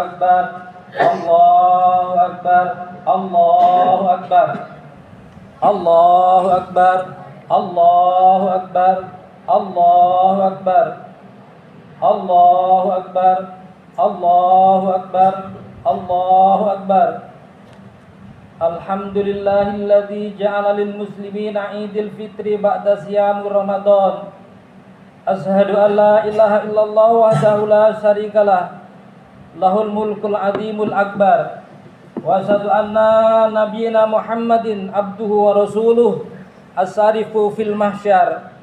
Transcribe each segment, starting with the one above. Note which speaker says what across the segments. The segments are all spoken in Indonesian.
Speaker 1: Akbar, Allahu Akbar, Allahu Akbar, Allahu Akbar, Allahu Akbar, Allahu Akbar, Allahu Akbar, Allahu Akbar, Allahu Akbar. Alhamdulillahilladzi ja'ala lil muslimina Idul Fitri ba'da siyam Ramadan. Asyhadu an la ilaha illallah wahdahu la syarikalah, lahul mulkul azimul akbar. Wa asyhadu anna nabiyyana Muhammadin abduhu wa rasuluh as-sarifu fil mahsyar.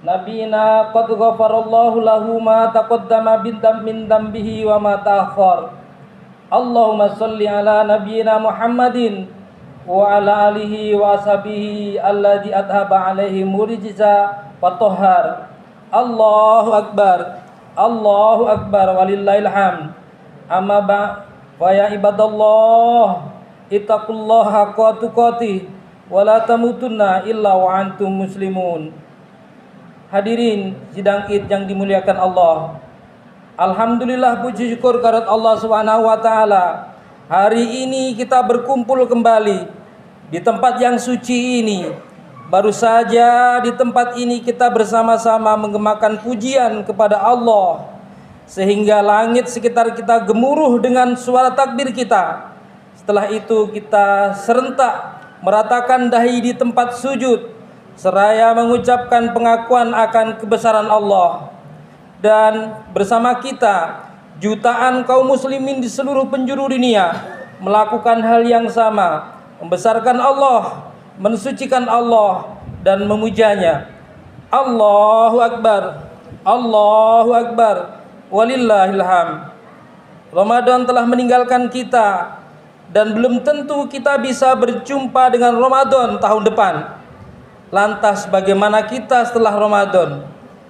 Speaker 1: Nabiyina qad ghafarallahu lahu ma taqaddama min dambihi wa ma ta'akhkhar. Allahumma shalli ala nabiyyina Muhammadin wa ala alihi wa ashabihi alladzi adhaba alaihim rijza wa tahhar. Allahu akbar, Allahu akbar, walillahil hamd. Amma wa ya ibadallah, ittaqullaha haqqa tuqatih wa la tamutunna illa wa antum muslimun. Hadirin sidang Id yang dimuliakan Allah, alhamdulillah, puji syukur kehadirat Allah Subhanahu wa taala. Hari ini kita berkumpul kembali di tempat yang suci ini. Baru saja di tempat ini kita bersama-sama menggemakan pujian kepada Allah, sehingga langit sekitar kita gemuruh dengan suara takbir kita. Setelah itu kita serentak meratakan dahi di tempat sujud, seraya mengucapkan pengakuan akan kebesaran Allah. Dan bersama kita jutaan kaum muslimin di seluruh penjuru dunia melakukan hal yang sama, membesarkan Allah, mensucikan Allah dan memujanya. Allahu akbar, Allahu akbar, walillahil hamd. Ramadan telah meninggalkan kita dan belum tentu kita bisa berjumpa dengan Ramadan tahun depan. Lantas bagaimana kita setelah Ramadan?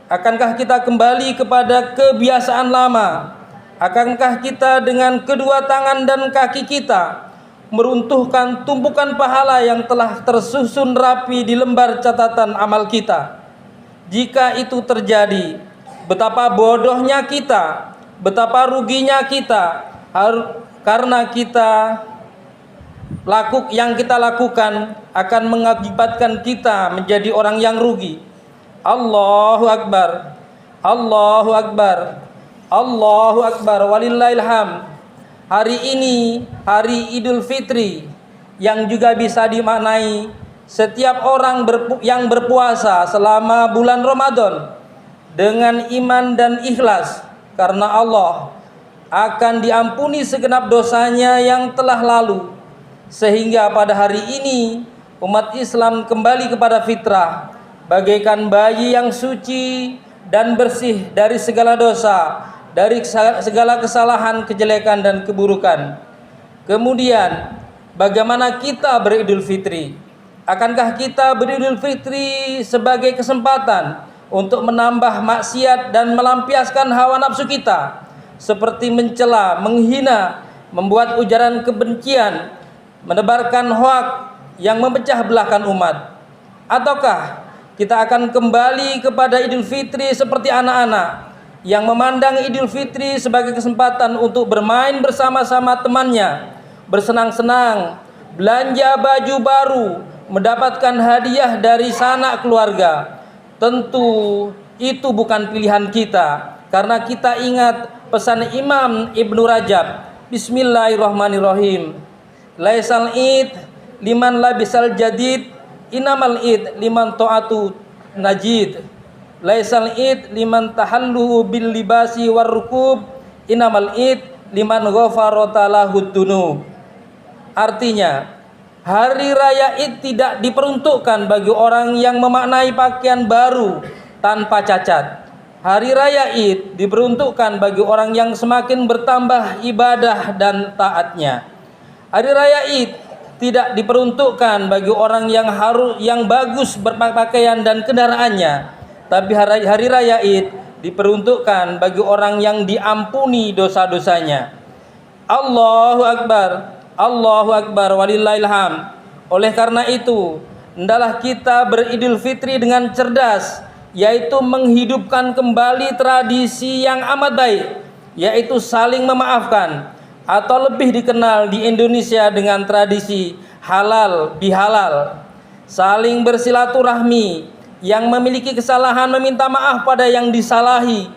Speaker 1: Akankah kita kembali kepada kebiasaan lama? Akankah kita dengan kedua tangan dan kaki kita meruntuhkan tumpukan pahala yang telah tersusun rapi di lembar catatan amal kita? Jika itu terjadi, betapa bodohnya kita, betapa ruginya kita, karena yang kita lakukan akan mengakibatkan kita menjadi orang yang rugi. Allahu akbar, Allahu akbar, Allahu akbar, walillahil hamd. Hari ini hari Idul Fitri yang juga bisa dimaknai setiap orang yang berpuasa selama bulan Ramadan dengan iman dan ikhlas karena Allah akan diampuni segenap dosanya yang telah lalu, sehingga pada hari ini umat Islam kembali kepada fitrah bagaikan bayi yang suci dan bersih dari segala dosa, dari segala kesalahan, kejelekan dan keburukan. Kemudian bagaimana kita beridul fitri? Akankah kita beridul fitri sebagai kesempatan untuk menambah maksiat dan melampiaskan hawa nafsu kita, seperti mencela, menghina, membuat ujaran kebencian, menebarkan hoak yang memecah belahkan umat? Ataukah kita akan kembali kepada Idul Fitri seperti anak-anak yang memandang Idul Fitri sebagai kesempatan untuk bermain bersama-sama temannya, bersenang-senang, belanja baju baru, mendapatkan hadiah dari sanak keluarga? Tentu itu bukan pilihan kita, karena kita ingat pesan Imam Ibnu Rajab, Bismillahirrahmanirrahim. Laisal id liman labisal jadid, inamal id liman ta'atu najid. Laisal id liman tahallu bil libasi war rukub, inamal id liman ghafarata lahud dunub. Artinya, hari raya Id tidak diperuntukkan bagi orang yang memaknai pakaian baru tanpa cacat. Hari raya Id diperuntukkan bagi orang yang semakin bertambah ibadah dan taatnya. Hari raya Id tidak diperuntukkan bagi orang yang bagus berpakaian dan kendaraannya, tapi hari raya Id diperuntukkan bagi orang yang diampuni dosa-dosanya. Allahu akbar, Allahu akbar, walillahil hamd. Oleh karena itu, hendaklah kita beridul fitri dengan cerdas, yaitu menghidupkan kembali tradisi yang amat baik, yaitu saling memaafkan, atau lebih dikenal di Indonesia dengan tradisi halal bihalal, saling bersilaturahmi, yang memiliki kesalahan meminta maaf pada yang disalahi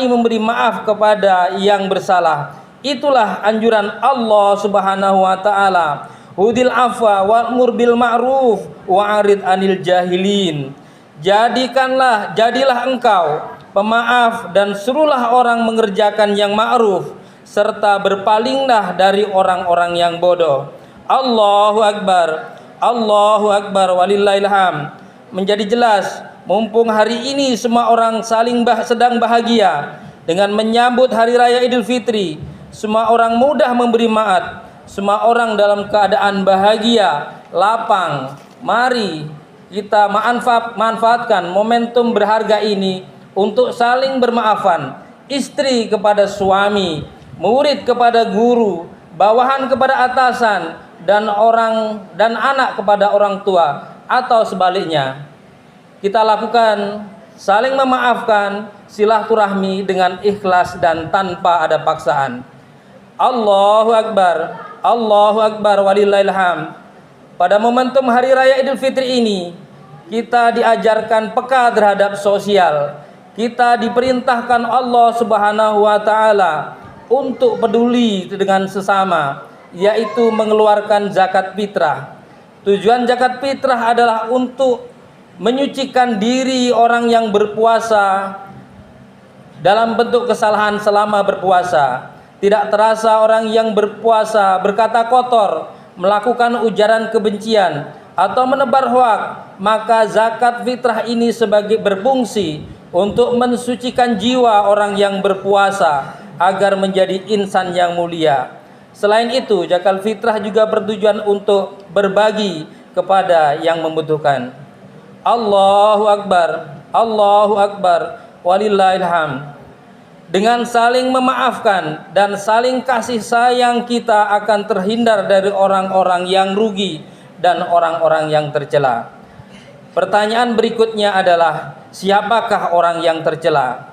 Speaker 1: memberi maaf kepada yang bersalah. Itulah anjuran Allah Subhanahu wa taala. Hudil afwa wa'mur bil ma'ruf wa'arid anil jahilin. Jadilah engkau pemaaf dan suruhlah orang mengerjakan yang ma'ruf, serta berpalinglah dari orang-orang yang bodoh. Allahu Akbar, Allahu Akbar, walillahil hamd. Menjadi jelas, mumpung hari ini semua orang sedang bahagia dengan menyambut hari raya Idul Fitri, semua orang mudah memberi maaf, semua orang dalam keadaan bahagia, lapang. Mari kita manfaatkan momentum berharga ini untuk saling bermaafan. Istri kepada suami, murid kepada guru, bawahan kepada atasan, dan anak kepada orang tua, atau sebaliknya. Kita lakukan saling memaafkan, silaturahmi dengan ikhlas dan tanpa ada paksaan. Allahu Akbar, Allahu Akbar, walillahil hamd. Pada momentum hari raya Idul Fitri ini, kita diajarkan peka terhadap sosial. Kita diperintahkan Allah Subhanahu wa taala untuk peduli dengan sesama, yaitu mengeluarkan zakat fitrah. Tujuan zakat fitrah adalah untuk menyucikan diri orang yang berpuasa dalam bentuk kesalahan selama berpuasa. Tidak terasa orang yang berpuasa berkata kotor, melakukan ujaran kebencian, atau menebar hoaks, maka zakat fitrah ini sebagai berfungsi untuk mensucikan jiwa orang yang berpuasa agar menjadi insan yang mulia. Selain itu, zakat fitrah juga bertujuan untuk berbagi kepada yang membutuhkan. Allahu Akbar, Allahu Akbar, walillahil hamd. Dengan saling memaafkan dan saling kasih sayang, kita akan terhindar dari orang-orang yang rugi dan orang-orang yang tercela. Pertanyaan berikutnya adalah, siapakah orang yang tercela?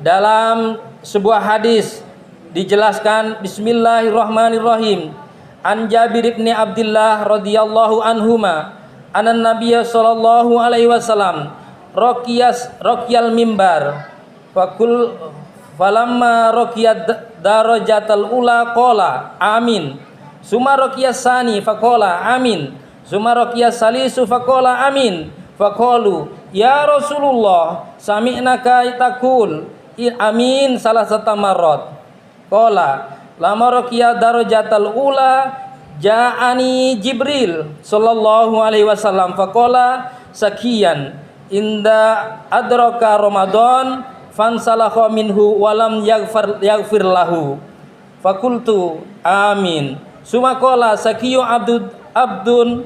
Speaker 1: Dalam sebuah hadis dijelaskan, bismillahirrahmanirrahim, an Jabir bin Abdullah radhiyallahu anhuma, anan nabiyya sallallahu alaihi wasallam raqiyal mimbar falamma raqiyad darajatal ula qala amin, summa raqiyas sani faqala amin, summa raqiyas salisu faqala amin, faqalu ya Rasulullah sami'naka taqul amin salasata marrat. Qala lama raqiyad darajatal ula ja'ani Jibril sallallahu alaihi wasallam faqala sakiyan inda adraka Ramadan fansalakha minhu walam yaghfir lahu fakultu amin, summa qala sakiyu abdan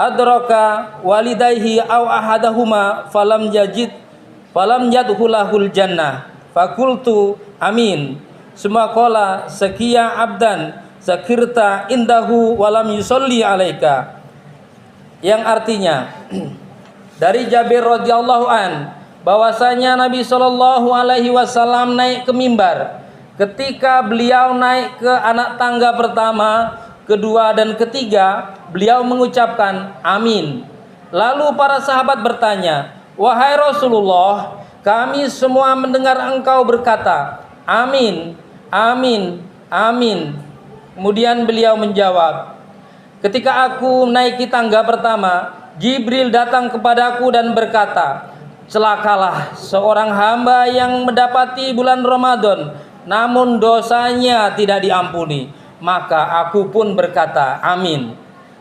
Speaker 1: adraka walidayhi aw ahadahuma falam yadkhulahul jannah fakultu amin, summa qala sakiya abdan zakirta indahu walam yusolli alaika. Yang artinya dari Jabir radhiyallahu an, bahwasanya Nabi Shallallahu alaihi wasallam naik ke mimbar. Ketika beliau naik ke anak tangga pertama, kedua dan ketiga, beliau mengucapkan amin. Lalu para sahabat bertanya, wahai Rasulullah, kami semua mendengar engkau berkata amin, amin, amin. Kemudian beliau menjawab, ketika aku naiki tangga pertama, Jibril datang kepadaku dan berkata, celakalah seorang hamba yang mendapati bulan Ramadan namun dosanya tidak diampuni. Maka aku pun berkata amin.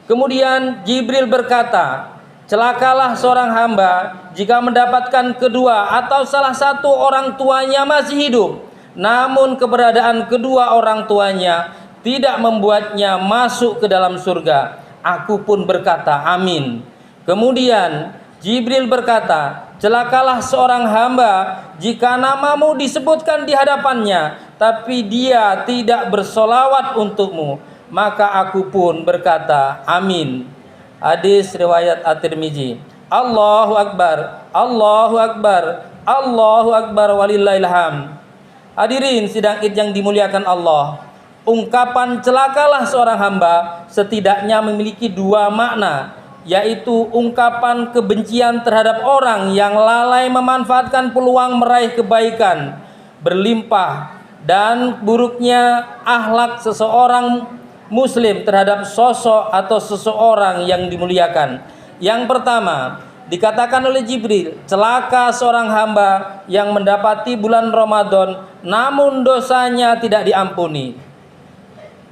Speaker 1: Kemudian Jibril berkata, celakalah seorang hamba jika mendapatkan kedua atau salah satu orang tuanya masih hidup, namun keberadaan kedua orang tuanya tidak membuatnya masuk ke dalam surga. Aku pun berkata amin. Kemudian Jibril berkata, celakalah seorang hamba jika namamu disebutkan di hadapannya, tapi dia tidak bersolawat untukmu. Maka aku pun berkata amin. Hadis riwayat At-Tirmizi. Allahu Akbar, Allahu Akbar, Allahu Akbar, walillahil hamd. Hadirin sidang Id yang dimuliakan Allah, ungkapan celakalah seorang hamba setidaknya memiliki dua makna, yaitu ungkapan kebencian terhadap orang yang lalai memanfaatkan peluang meraih kebaikan berlimpah, dan buruknya akhlak seseorang muslim terhadap sosok atau seseorang yang dimuliakan. Yang pertama, dikatakan oleh Jibril, celaka seorang hamba yang mendapati bulan Ramadan namun dosanya tidak diampuni.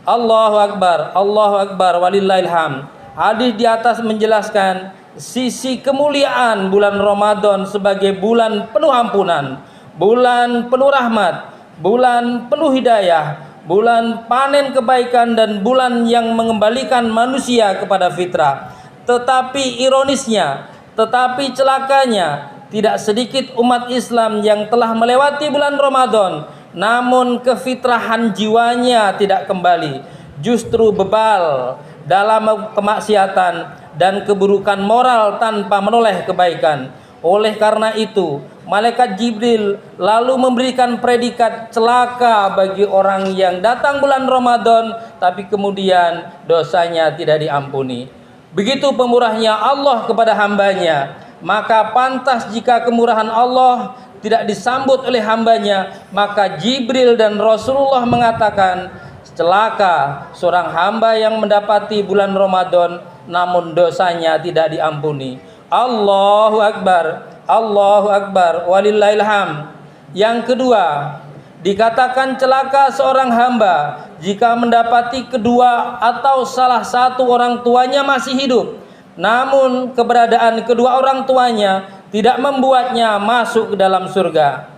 Speaker 1: Allahu Akbar, walillahil hamd. Hadis di atas menjelaskan sisi kemuliaan bulan Ramadan sebagai bulan penuh ampunan, bulan penuh rahmat, bulan penuh hidayah, bulan panen kebaikan, dan bulan yang mengembalikan manusia kepada fitrah. Tetapi ironisnya, tetapi celakanya, tidak sedikit umat Islam yang telah melewati bulan Ramadan namun kefitrahan jiwanya tidak kembali, justru bebal dalam kemaksiatan dan keburukan moral tanpa menoleh kebaikan. Oleh karena itu, malaikat Jibril lalu memberikan predikat celaka bagi orang yang datang bulan Ramadan tapi kemudian dosanya tidak diampuni. Begitu pemurahnya Allah kepada hambanya, maka pantas jika kemurahan Allah tidak disambut oleh hambanya, maka Jibril dan Rasulullah mengatakan, celaka seorang hamba yang mendapati bulan Ramadan namun dosanya tidak diampuni. Allahu Akbar, walillahil hamd. Yang kedua, dikatakan celaka seorang hamba jika mendapati kedua atau salah satu orang tuanya masih hidup, namun keberadaan kedua orang tuanya tidak membuatnya masuk ke dalam surga.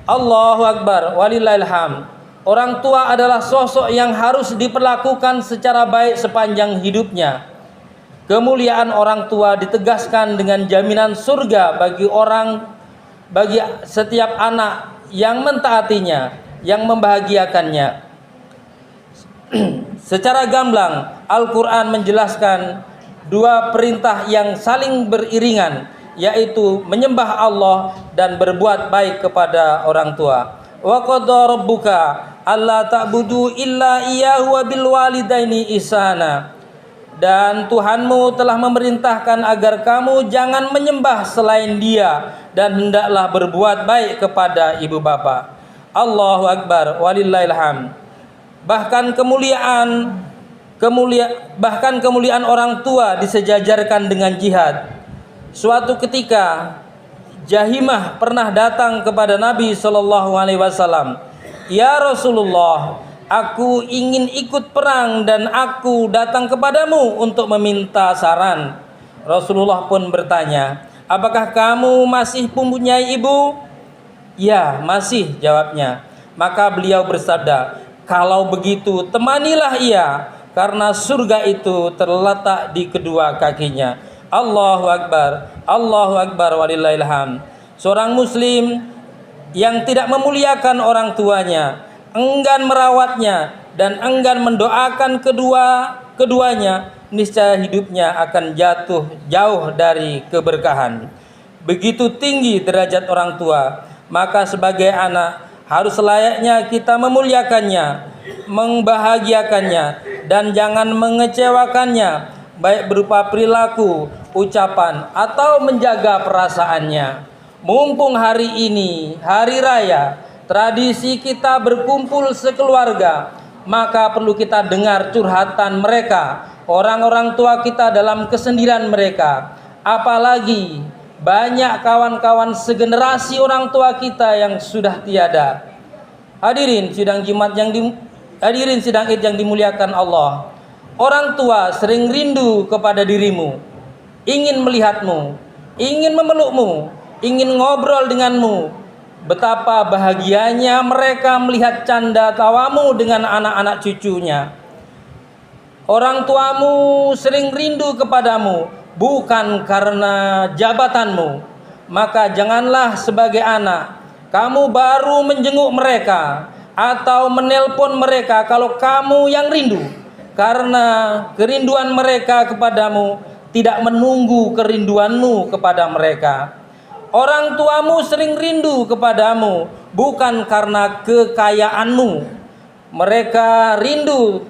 Speaker 1: Allahu Akbar, walillahil hamd. Orang tua adalah sosok yang harus diperlakukan secara baik sepanjang hidupnya. Kemuliaan orang tua ditegaskan dengan jaminan surga bagi setiap anak yang mentaatinya, yang membahagiakannya. Secara gamblang, Al-Quran menjelaskan dua perintah yang saling beriringan, yaitu menyembah Allah dan berbuat baik kepada orang tua. Wa qadha rabbuka alla ta'budu illa iyyahu wa bil walidaini ihsana. Dan Tuhanmu telah memerintahkan agar kamu jangan menyembah selain Dia dan hendaklah berbuat baik kepada ibu bapa. Allahu Akbar, walillahil hamd. Bahkan kemuliaan orang tua disejajarkan dengan jihad. Suatu ketika Jahimah pernah datang kepada Nabi SAW. Ya Rasulullah, aku ingin ikut perang dan aku datang kepadamu untuk meminta saran. Rasulullah pun bertanya, apakah kamu masih mempunyai ibu? Ya, masih, jawabnya. Maka beliau bersabda, kalau begitu temanilah ia, karena surga itu terletak di kedua kakinya. Allahu Akbar, walillahil hamd. Seorang muslim yang tidak memuliakan orang tuanya, enggan merawatnya, dan enggan mendoakan keduanya, niscaya hidupnya akan jatuh jauh dari keberkahan. Begitu tinggi derajat orang tua, maka sebagai anak harus layaknya kita memuliakannya, membahagiakannya, dan jangan mengecewakannya, baik berupa perilaku, ucapan, atau menjaga perasaannya. Mumpung hari ini hari raya, tradisi kita berkumpul sekeluarga, maka perlu kita dengar curhatan mereka, orang-orang tua kita dalam kesendirian mereka. Apalagi banyak kawan-kawan segenerasi orang tua kita yang sudah tiada. Hadirin sidang Id yang dimuliakan Allah. Orang tua sering rindu kepada dirimu, ingin melihatmu, ingin memelukmu, ingin ngobrol denganmu. Betapa bahagianya mereka melihat canda tawamu dengan anak-anak cucunya. Orang tuamu sering rindu kepadamu bukan karena jabatanmu. Maka janganlah sebagai anak kamu baru menjenguk mereka atau menelpon mereka kalau kamu yang rindu, karena kerinduan mereka kepadamu tidak menunggu kerinduanmu kepada mereka. Orang tuamu sering rindu kepadamu bukan karena kekayaanmu. Mereka rindu,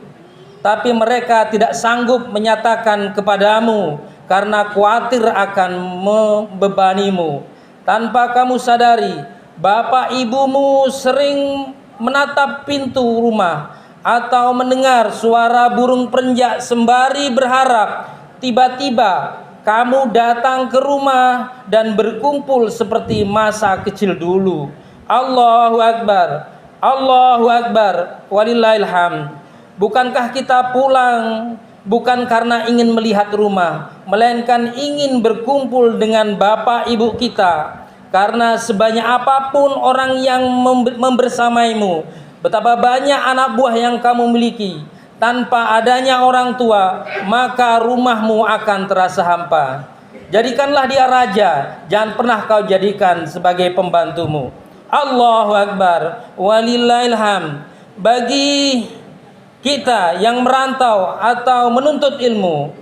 Speaker 1: tapi mereka tidak sanggup menyatakan kepadamu karena khawatir akan membebanimu. Tanpa kamu sadari, bapak ibumu sering menatap pintu rumah atau mendengar suara burung perenjak sembari berharap. Tiba-tiba kamu datang ke rumah dan berkumpul seperti masa kecil dulu. Allahu Akbar, Allahu Akbar, walillahil hamd. Bukankah kita pulang bukan karena ingin melihat rumah, melainkan ingin berkumpul dengan bapak ibu kita. Karena sebanyak apapun orang yang membersamaimu, betapa banyak anak buah yang kamu miliki, tanpa adanya orang tua, maka rumahmu akan terasa hampa. Jadikanlah dia raja, jangan pernah kau jadikan sebagai pembantumu. Allahu Akbar, walillahil hamd. Bagi kita yang merantau atau menuntut ilmu,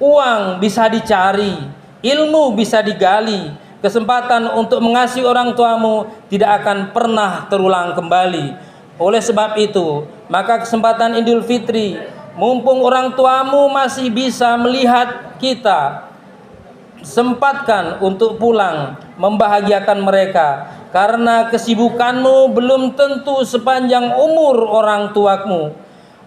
Speaker 1: uang bisa dicari, ilmu bisa digali. Kesempatan untuk mengasihi orang tuamu tidak akan pernah terulang kembali. Oleh sebab itu, maka kesempatan Idul Fitri, mumpung orang tuamu masih bisa melihat kita, sempatkan untuk pulang membahagiakan mereka. Karena kesibukanmu belum tentu sepanjang umur orang tuamu.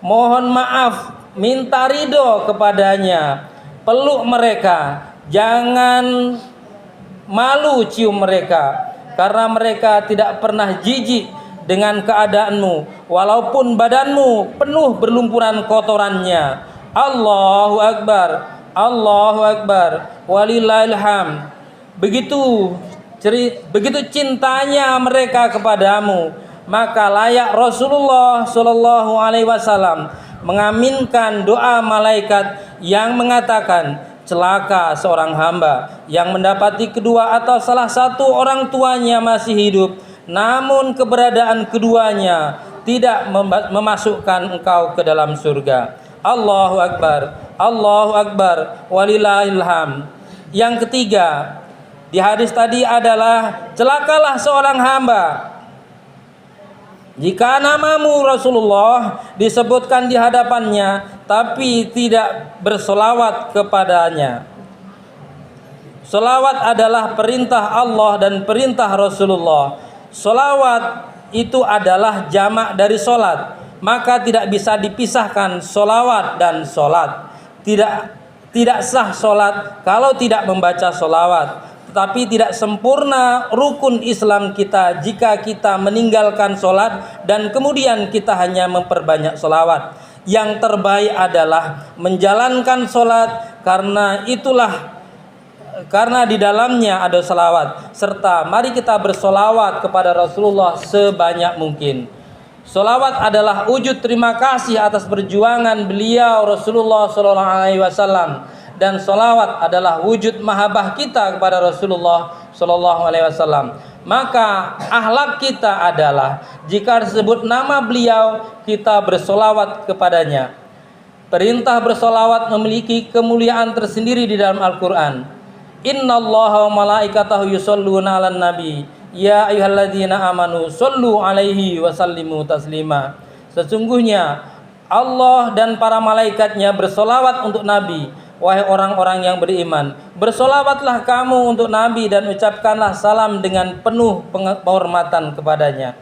Speaker 1: Mohon maaf, minta ridho kepadanya, peluk mereka, jangan malu cium mereka, karena mereka tidak pernah jijik dengan keadaanmu walaupun badanmu penuh berlumpuran kotorannya. Allahu Akbar, Allahu Akbar, walillahil hamd. Begitu cintanya mereka kepadamu, maka layak Rasulullah Shallallahu Alaihi Wasallam mengaminkan doa malaikat yang mengatakan, celaka seorang hamba yang mendapati kedua atau salah satu orang tuanya masih hidup, namun keberadaan keduanya tidak memasukkan engkau ke dalam surga. Allahu Akbar, Allahu Akbar, walillahil hamd. Yang ketiga di hadis tadi adalah, celakalah seorang hamba jika namamu Rasulullah disebutkan di hadapannya tapi tidak bersolawat kepadanya. Solawat adalah perintah Allah dan perintah Rasulullah. Solawat itu adalah jamak dari solat, maka tidak bisa dipisahkan solawat dan solat. Tidak sah solat kalau tidak membaca solawat. Tetapi tidak sempurna rukun Islam kita jika kita meninggalkan sholat dan kemudian kita hanya memperbanyak sholawat. Yang terbaik adalah menjalankan sholat, karena di dalamnya ada sholawat. Serta mari kita bersolawat kepada Rasulullah sebanyak mungkin. Sholawat adalah wujud terima kasih atas perjuangan beliau Rasulullah SAW. Dan sholawat adalah wujud mahabbah kita kepada Rasulullah Sallallahu Alaihi Wasallam. Maka akhlak kita adalah jika disebut nama beliau kita bersolawat kepadanya. Perintah bersolawat memiliki kemuliaan tersendiri di dalam Al-Quran. Innallaha wa malaikatahu yusholluna 'alan nabi ya ayyuhalladzina amanu shollu 'alaihi wa sallimu taslima. Sesungguhnya Allah dan para malaikatnya bersolawat untuk Nabi. Wahai orang-orang yang beriman, bersolawatlah kamu untuk Nabi dan ucapkanlah salam dengan penuh penghormatan kepadanya.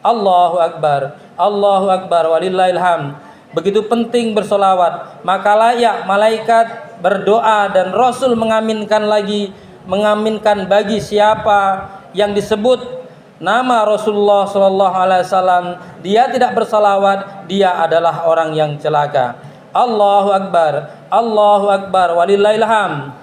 Speaker 1: Allahu Akbar, Allahu Akbar, walillahil hamd. Begitu penting bersolawat, maka layak malaikat berdoa dan Rasul mengaminkan bagi siapa yang disebut nama Rasulullah SAW, dia tidak bersolawat, dia adalah orang yang celaka. Allahu Akbar, Allahu Akbar, walillahil hamd.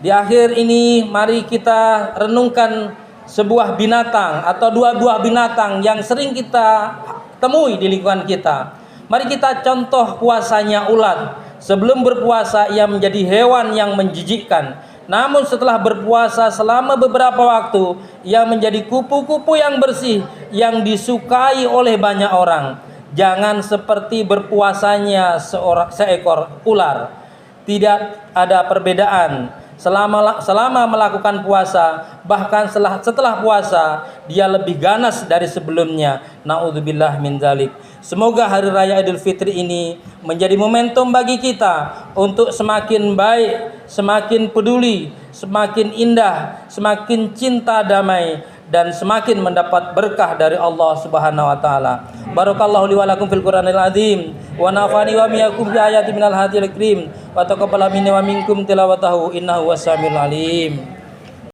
Speaker 1: Di akhir ini mari kita renungkan sebuah binatang atau dua buah binatang yang sering kita temui di lingkungan kita. Mari kita contoh puasanya ulat. Sebelum berpuasa ia menjadi hewan yang menjijikkan. Namun setelah berpuasa selama beberapa waktu ia menjadi kupu-kupu yang bersih yang disukai oleh banyak orang. Jangan seperti berpuasanya seekor ular. Tidak ada perbedaan. selama melakukan puasa, bahkan setelah puasa dia lebih ganas dari sebelumnya. Naudzubillah min dzalik. Semoga hari raya Idul Fitri ini menjadi momentum bagi kita untuk semakin baik, semakin peduli, semakin indah, semakin cinta damai, dan semakin mendapat berkah dari Allah Subhanahu wa taala. Barakallahu li wa lakum fil Qur'anil azim wa nafani wa miyakum bi ayati minal hadil karim wa taqabbala minni wa minkum tilawatahu innahu was samiul alim.